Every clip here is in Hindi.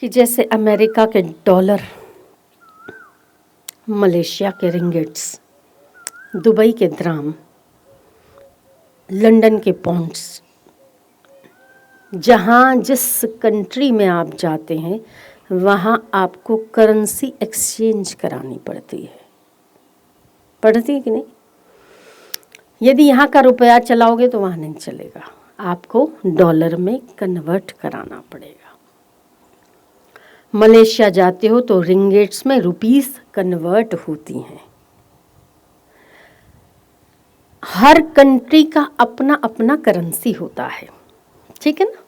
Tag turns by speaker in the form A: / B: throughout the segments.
A: कि जैसे अमेरिका के डॉलर, मलेशिया के रिंगिट्स, दुबई के द्राम, लंदन के पाउंड्स, जहाँ जिस कंट्री में आप जाते हैं वहाँ आपको करेंसी एक्सचेंज करानी पड़ती है कि नहीं? यदि यहाँ का रुपया चलाओगे तो वहाँ नहीं चलेगा, आपको डॉलर में कन्वर्ट कराना पड़ेगा। मलेशिया जाते हो तो रिंगिट्स में रुपीस कन्वर्ट होती हैं। हर कंट्री का अपना अपना करेंसी होता है, ठीक है ना?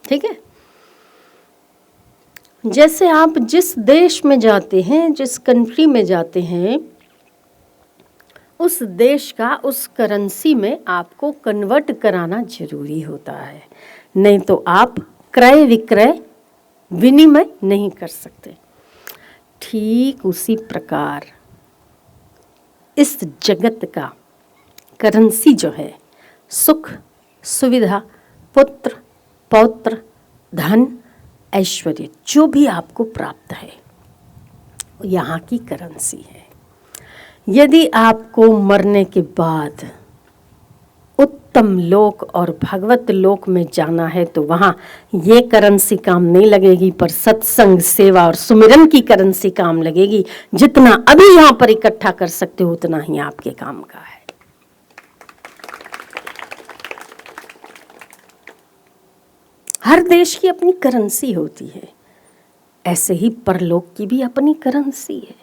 A: ठीक है। जैसे आप जिस देश में जाते हैं, जिस कंट्री में जाते हैं, उस देश का उस करेंसी में आपको कन्वर्ट कराना जरूरी होता है, नहीं तो आप क्रय विक्रय विनिमय नहीं कर सकते। ठीक उसी प्रकार इस जगत का करेंसी जो है, सुख, सुविधा, पुत्र, पौत्र, धन, ऐश्वर्य, जो भी आपको प्राप्त है, यहाँ की करेंसी है। यदि आपको मरने के बाद उत्तम लोक और भगवत लोक में जाना है तो वहाँ ये करेंसी काम नहीं लगेगी, पर सत्संग, सेवा और सुमिरन की करेंसी काम लगेगी। जितना अभी यहाँ पर इकट्ठा कर सकते हो उतना ही आपके काम का है। हर देश की अपनी करेंसी होती है, ऐसे ही परलोक की भी अपनी करेंसी है।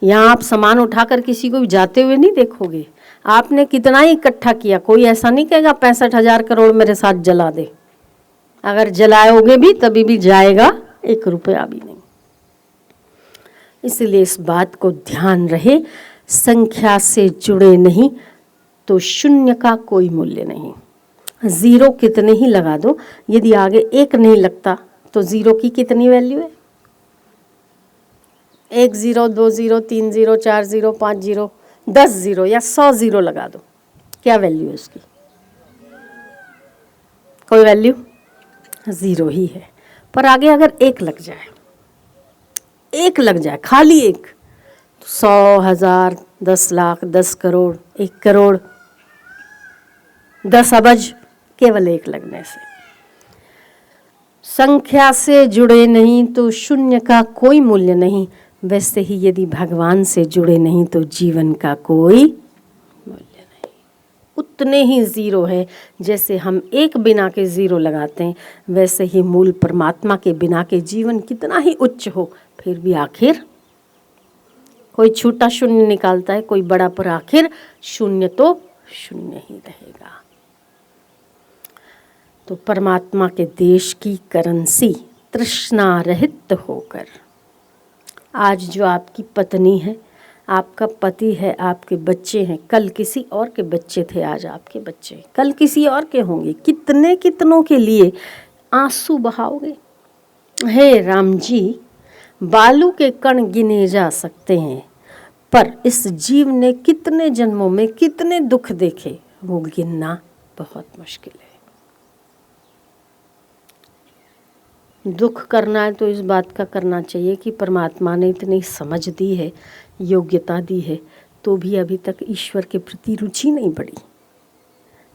A: यहाँ आप सामान उठाकर किसी को भी जाते हुए नहीं देखोगे, आपने कितना ही इकट्ठा किया, कोई ऐसा नहीं कहेगा 65,000 करोड़ मेरे साथ जला दे। अगर जलाओगे भी तभी भी जाएगा 1 रुपया भी नहीं। इसलिए इस बात को ध्यान रहे, संख्या से जुड़े नहीं तो शून्य का कोई मूल्य नहीं। जीरो कितने ही लगा दो, यदि आगे 1 नहीं लगता तो जीरो की कितनी वैल्यू है? 1 0, 2 0, 3 0, 4 0, 5 0, 10 0 या 100 0 लगा दो, क्या वैल्यू है उसकी? कोई वैल्यू? जीरो ही है। पर आगे अगर 1 लग जाए, 1 लग जाए, खाली 1, 100, 1000, 10 लाख, 10 करोड़, 1 करोड़, 10 अबज, केवल 1 लगने से। संख्या से जुड़े नहीं तो शून्य का कोई मूल्य नहीं। वैसे ही यदि भगवान से जुड़े नहीं तो जीवन का कोई मूल्य नहीं। उतने ही जीरो है, जैसे हम 1 बिना के जीरो लगाते हैं, वैसे ही मूल परमात्मा के बिना के जीवन कितना ही उच्च हो, फिर भी आखिर कोई छोटा शून्य निकालता है, कोई बड़ा, पर आखिर शून्य तो शून्य ही रहेगा। तो परमात्मा के देश की करेंसी तृष्णा रहित होकर, आज जो आपकी पत्नी है, आपका पति है, आपके बच्चे हैं, कल किसी और के बच्चे थे, आज आपके बच्चे, कल किसी और के होंगे, कितने कितनों के लिए आंसू बहाओगे? हे राम जी, बालू के कण गिने जा सकते हैं, पर इस जीव ने कितने जन्मों में कितने दुख देखे, वो गिनना बहुत मुश्किल है। दुख करना है तो इस बात का करना चाहिए कि परमात्मा ने इतनी समझ दी है, योग्यता दी है, तो भी अभी तक ईश्वर के प्रति रुचि नहीं बढ़ी।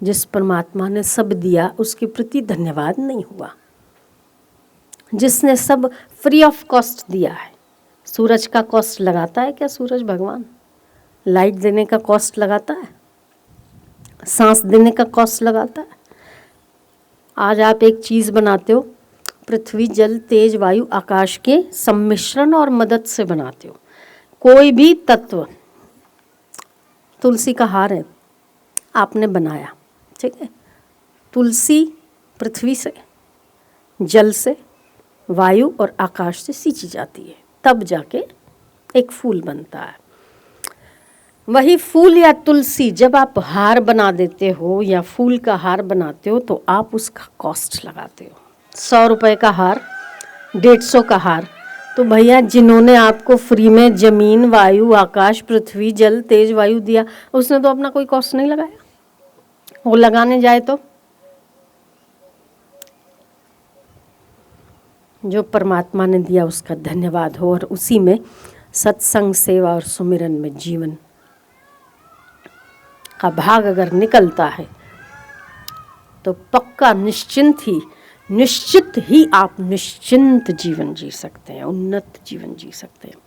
A: जिस परमात्मा ने सब दिया उसके प्रति धन्यवाद नहीं हुआ। जिसने सब फ्री ऑफ कॉस्ट दिया है, सूरज का कॉस्ट लगाता है क्या सूरज भगवान? लाइट देने का कॉस्ट लगाता है? सांस देने का कॉस्ट लगाता है? आज आप एक चीज़ बनाते हो, पृथ्वी, जल, तेज, वायु, आकाश के सम्मिश्रण और मदद से बनाते हो। कोई भी तत्व, तुलसी का हार है, आपने बनाया, ठीक है? तुलसी पृथ्वी से, जल से, वायु और आकाश से सींची जाती है, तब जाके एक फूल बनता है। वही फूल या तुलसी जब आप हार बना देते हो या फूल का हार बनाते हो तो आप उसका कॉस्ट लगाते हो। 100 रुपये का हार, 150 का हार, तो भैया जिन्होंने आपको फ्री में जमीन, वायु, आकाश, पृथ्वी, जल, तेज, वायु दिया, उसने तो अपना कोई कॉस्ट नहीं लगाया। वो लगाने जाए तो जो परमात्मा ने दिया उसका धन्यवाद हो, और उसी में सत्संग, सेवा और सुमिरन में जीवन का भाग अगर निकलता है तो पक्का निश्चित ही आप निश्चिंत जीवन जी सकते हैं, उन्नत जीवन जी सकते हैं।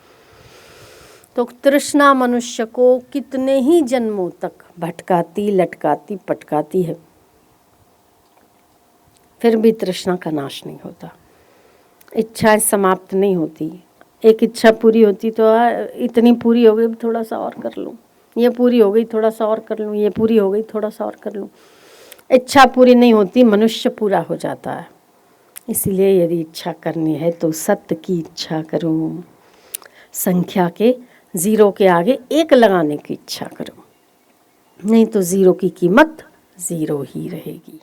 A: तो तृष्णा मनुष्य को कितने ही जन्मों तक भटकाती, लटकाती, पटकाती है, फिर भी तृष्णा का नाश नहीं होता, इच्छाएं समाप्त नहीं होती। एक इच्छा पूरी होती तो इतनी पूरी हो गई, थोड़ा सा और कर लूँ, ये पूरी हो गई, थोड़ा सा और कर लूँ, ये पूरी हो गई, थोड़ा सा और कर लूँ। इच्छा पूरी नहीं होती, मनुष्य पूरा हो जाता है। इसलिए यदि इच्छा करनी है तो सत्य की इच्छा करो, संख्या के 0 के आगे 1 लगाने की इच्छा करो, नहीं तो 0 की कीमत 0 ही रहेगी।